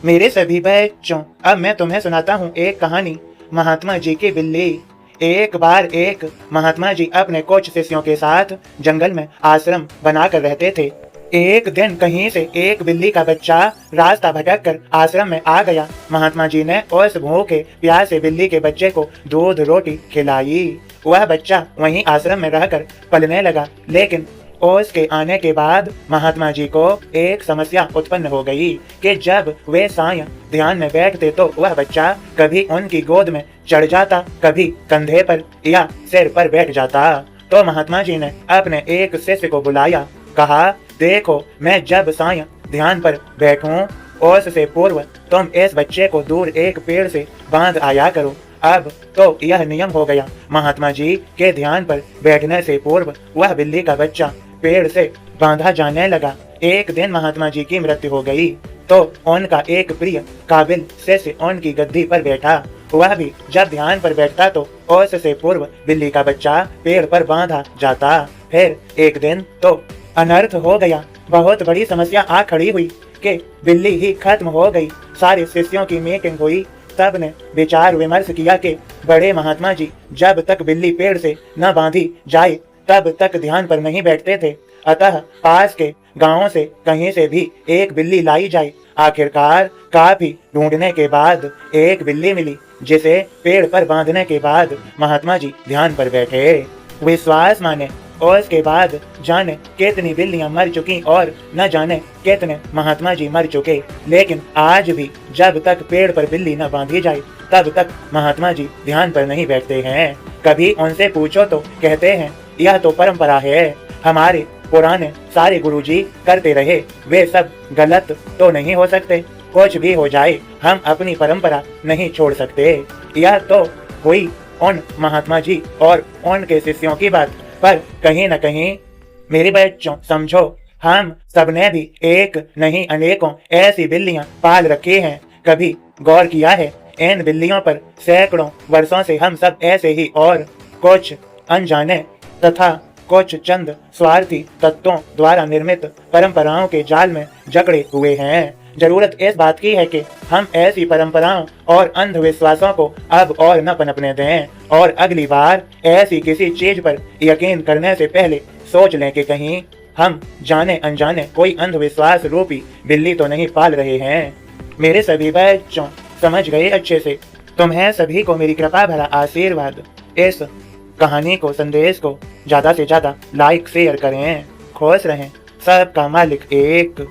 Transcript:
मेरे सभी बच्चों, अब मैं तुम्हें सुनाता हूँ एक कहानी। महात्मा जी की बिल्ली। एक बार एक महात्मा जी अपने कुछ शिष्यों के साथ जंगल में आश्रम बनाकर रहते थे। एक दिन कहीं से एक बिल्ली का बच्चा रास्ता भटक कर आश्रम में आ गया। महात्मा जी ने उस भूखे प्यासे बिल्ली के बच्चे को दूध रोटी खिलाई। वह बच्चा वहीं आश्रम में रहकर पलने लगा, लेकिन उसके आने के बाद महात्मा जी को एक समस्या उत्पन्न हो गई कि जब वे साय ध्यान में बैठते तो वह बच्चा कभी उनकी गोद में चढ़ जाता, कभी कंधे पर या सिर पर बैठ जाता। तो महात्मा जी ने अपने एक शिष्य को बुलाया, कहा, देखो, मैं जब साय ध्यान पर बैठूं उससे पूर्व तुम इस बच्चे को दूर एक पेड़ से बांध आया करो। अब तो यह नियम हो गया। महात्मा जी के ध्यान पर बैठने से पूर्व वह बिल्ली का बच्चा पेड़ से बांधा जाने लगा। एक दिन महात्मा जी की मृत्यु हो गई तो उनका एक प्रिय काबिल शिष्य उनकी गद्दी पर बैठा। वह भी जब ध्यान पर बैठता तो उससे पूर्व बिल्ली का बच्चा पेड़ पर बांधा जाता। फिर एक दिन तो अनर्थ हो गया। बहुत बड़ी समस्या आ खड़ी हुई कि बिल्ली ही खत्म हो गई। सारे शिष्यों की मीटिंग हुई। सब ने विचार विमर्श किया कि बड़े महात्मा जी जब तक बिल्ली पेड़ से न बांधी जाए तब तक ध्यान पर नहीं बैठते थे। अतः पास के गांवों से कहीं से भी एक बिल्ली लाई जाए। आखिरकार काफी ढूंढने के बाद एक बिल्ली मिली, जिसे पेड़ पर बांधने के बाद महात्मा जी ध्यान पर बैठे। विश्वास माने उसके बाद जाने कितनी बिल्लियां मर चुकी और न जाने कितने महात्मा जी मर चुके, लेकिन आज भी जब तक पेड़ पर बिल्ली न बांधी जाए तब तक महात्मा जी ध्यान पर नहीं बैठते हैं। कभी उनसे पूछो तो कहते हैं, यह तो परंपरा है, हमारे पुराने सारे गुरुजी करते रहे, वे सब गलत तो नहीं हो सकते। कुछ भी हो जाए हम अपनी परंपरा नहीं छोड़ सकते। यह तो हुई उन महात्मा जी और उनके शिष्यों की बात, पर कहीं न कहीं मेरे बच्चों समझो, हम सबने भी एक नहीं अनेकों ऐसी बिल्लियां पाल रखी हैं। कभी गौर किया है, इन बिल्लियों पर सैकड़ों वर्षों से हम सब ऐसे ही और कुछ अनजाने तथा कुछ चंद स्वार्थी तत्वों द्वारा निर्मित परंपराओं के जाल में जकड़े हुए हैं। जरूरत इस बात की है कि हम ऐसी परंपराओं और अंधविश्वासों को अब और न पनपने दें और अगली बार ऐसी किसी चीज पर यकीन करने से पहले सोच लें कि कहीं हम जाने अनजाने कोई अंधविश्वास रूपी बिल्ली तो नहीं पाल रहे हैं। मेरे सभी बच्चों समझ गए अच्छे से? तुम्हें सभी को मेरी कृपा भरा आशीर्वाद। इस कहानी को, संदेश को ज्यादा से ज्यादा लाइक शेयर करें। खुश रहें। सबका मालिक एक।